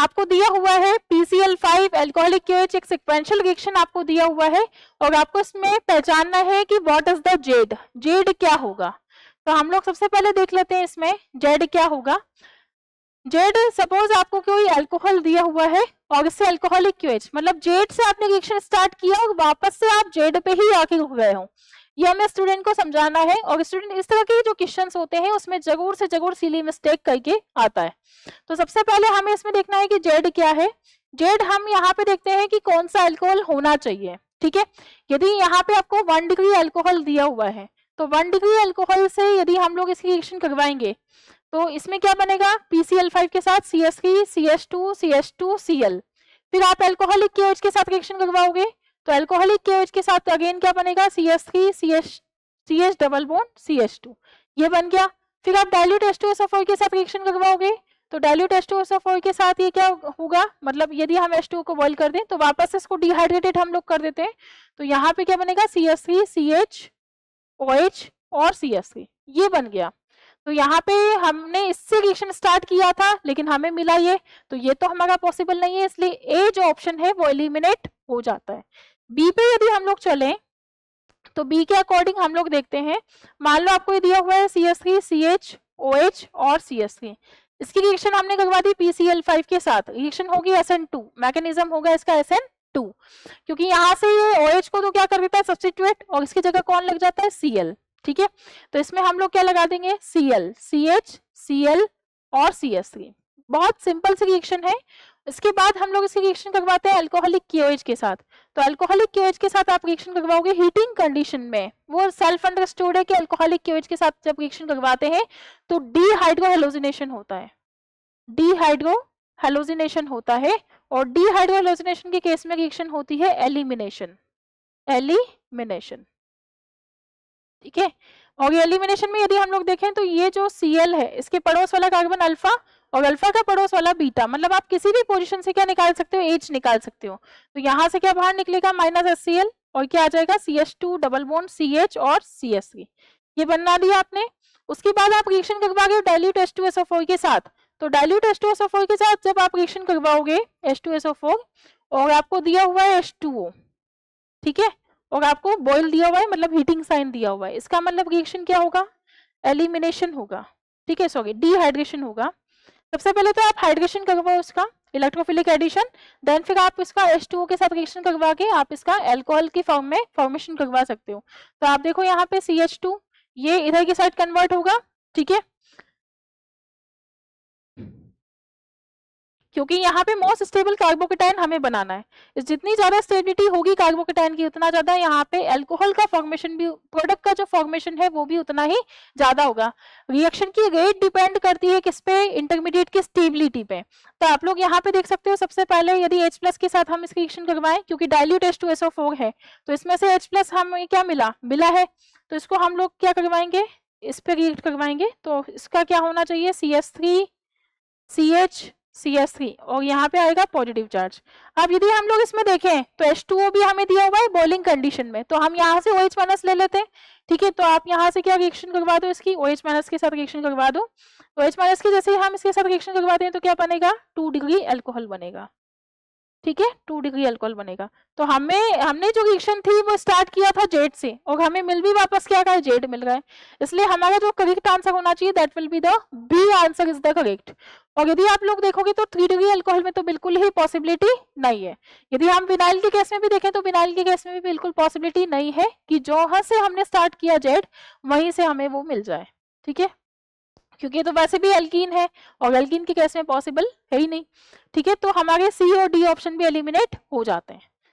आपको दिया हुआ है PCl5 अल्कोहलिक KOH, एक सिक्वेंशियल रिएक्शन आपको दिया हुआ है और आपको इसमें पहचानना है कि what is the Z, Z क्या होगा। तो हम लोग सबसे पहले देख लेते हैं इसमें जेड क्या होगा। जेड, सपोज आपको कोई अल्कोहल दिया हुआ है और इससे अल्कोहलिक क्यूएच, मतलब जेड से आपने रिएक्शन स्टार्ट किया और वापस से आप जेड पे ही आके रुक गए हो, ये हमें स्टूडेंट को समझाना है। और स्टूडेंट इस तरह के जो क्वेश्चंस होते हैं उसमें जरूर से जरूर सिली मिस्टेक करके आता है। तो सबसे पहले हमें इसमें देखना है कि जेड क्या है। जेड हम यहाँ पे देखते हैं कि कौन सा अल्कोहल होना चाहिए, ठीक है। यदि यहाँ पे आपको 1 डिग्री अल्कोहल दिया हुआ है तो 1 डिग्री अल्कोहल से यदि हम लोग इसकी रिएक्शन करवाएंगे तो इसमें क्या बनेगा, PCl5 के साथ CH3 CH2 CH2 Cl। फिर आप अल्कोहलिक KOH के साथ रिएक्शन करवाओगे तो अल्कोहलिक KOH के साथ अगेन क्या बनेगा, CH3 CH double bond CH2, ये बन गया। फिर आप डाइल्यूट H2SO4 के साथ रिएक्शन करवाओगे तो डाइल्यूट H2SO4 के साथ ये क्या होगा, मतलब यदि हम H2 को बॉइल कर दें तो वापस इसको डिहाइड्रेटेड हम लोग कर देते हैं तो यहाँ पे क्या बनेगा, CH3 CHOH और CH3, ये बन गया। तो यहाँ पे हमने इससे रिएक्शन स्टार्ट किया था लेकिन हमें मिला ये, तो ये तो हमारा पॉसिबल नहीं है, इसलिए ए जो ऑप्शन है वो एलिमिनेट हो जाता है। बी पे यदि हम लोग चलें तो बी के अकॉर्डिंग हम लोग देखते हैं, मान लो आपको ये दिया हुआ है CH3 CHOH और CH3, इसकी रिएक्शन हमने करवा दी PCl5 के साथ, रिएक्शन होगी SN2, मैकेनिज्म होगा इसका SN2, क्योंकि यहाँ से ये OH को तो क्या कर देता है सब्स्टिट्यूट और इसकी जगह कौन लग जाता है Cl, ठीक है। तो इसमें हम लोग क्या लगा देंगे Cl, CH Cl और CH3, बहुत सिंपल सी रिएक्शन है। इसके बाद हम लोग इसकी रिएक्शन करवाते हैं अल्कोहलिक KOH के साथ, तो अल्कोहलिक KOH के साथ आप रिएक्शन करवाओगे हीटिंग कंडीशन में, वो सेल्फ अंडरस्टूड है कि अल्कोहलिक KOH के साथ जब रिएक्शन करवाते हैं तो डीहाइड्रोहेलोजिनेशन होता है, डीहाइड्रोहेलोजिनेशन होता है और डीहाइड्रोहेलोजिनेशन के केस में रिएक्शन होती है एलिमिनेशन, एलिमिनेशन, ठीक है। और एलिमिनेशन में यदि हम लोग देखें तो ये जो Cl है इसके पड़ोस वाला कार्बन अल्फा और अल्फा का पड़ोस वाला बीटा, मतलब आप किसी भी पोजीशन से क्या निकाल सकते हो, H निकाल सकते हो। तो यहाँ से क्या बाहर निकलेगा -HCl और क्या आ जाएगा CH2 डबल बॉन्ड CH और CH3, ये बना दिया आपने। उसके बाद आप रिएक्शन करवाओगे डाइल्यूट H2SO4 के साथ, तो डाइल्यूट H2SO4 के साथ जब आप रिएक्शन करवाओगे H2SO4 और आपको दिया हुआ है H2O, ठीक है, और आपको बॉयल दिया हुआ है मतलब हीटिंग साइन दिया हुआ है, इसका मतलब रिएक्शन क्या होगा, एलिमिनेशन होगा, ठीक है, सॉरी डिहाइड्रेशन होगा। सबसे पहले तो आप हाइड्रेशन करवाओ इसका, इलेक्ट्रोफिलिक एडिशन, देन फिर आप इसका H2O के साथ रिएक्शन करवा के आप इसका अल्कोहल की फॉर्म में फॉर्मेशन करवा सकते हो। तो आप देखो यहाँ पे CH2 ये इधर की साइड कन्वर्ट होगा, ठीक है, क्योंकि यहाँ पे मोस्ट स्टेबल कार्बोकेटाइन हमें बनाना है, इस जितनी ज्यादा स्टेबिलिटी होगी कार्बोकेटाइन की उतना ज्यादा यहाँ पे अल्कोहल का फॉर्मेशन भी, प्रोडक्ट का जो फॉर्मेशन है वो भी उतना ही ज्यादा होगा। रिएक्शन की रेट डिपेंड करती है किस पे, इंटरमीडिएट की स्टेबिलिटी पे। तो आप लोग यहाँ पे देख सकते हो, सबसे पहले यदि H+ के साथ हम इस रिएक्शन करवाएं, क्योंकि डाइल्यूट H2SO4 है तो इसमें से H+ हमें क्या मिला है, तो इसको हम लोग क्या करवाएंगे, इस पे रिएक्ट करवाएंगे, तो इसका क्या होना चाहिए CH3 CH CH3 और यहाँ पे आएगा पॉजिटिव चार्ज। अब यदि हम लोग इसमें देखें तो H2O भी हमें दिया हुआ है बॉइलिंग कंडीशन में, तो हम यहाँ से OH- ले लेते हैं, ठीक है। तो आप यहाँ से क्या रिएक्शन करवा दो, इसकी OH- के साथ रिएक्शन करवा दो, OH- के जैसे ही हम इसके साथ रिएक्शन करवाते हैं तो क्या बनेगा, 2 डिग्री अल्कोहल बनेगा, ठीक है, 2 डिग्री अल्कोहल बनेगा। तो हमने जो रिएक्शन थी वो स्टार्ट किया था जेड से और हमें मिल भी वापस क्या है, जेड मिल रहा है, इसलिए हमारा जो करेक्ट आंसर होना चाहिए that will be the B answer is the correct. और यदि आप लोग देखोगे तो 3 डिग्री अल्कोहल में तो बिल्कुल ही पॉसिबिलिटी नहीं है। यदि हम विनाइल के केस में भी देखें तो विनाइल के केस में भी बिल्कुल पॉसिबिलिटी नहीं है कि जहां से हमने स्टार्ट किया जेड वहीं से हमें वो मिल जाए, ठीक है, क्योंकि ये तो वैसे भी एल्कीन है और एल्कीन के केस में पॉसिबल है ही नहीं, ठीक है। तो हमारे C और D ऑप्शन भी एलिमिनेट हो जाते हैं।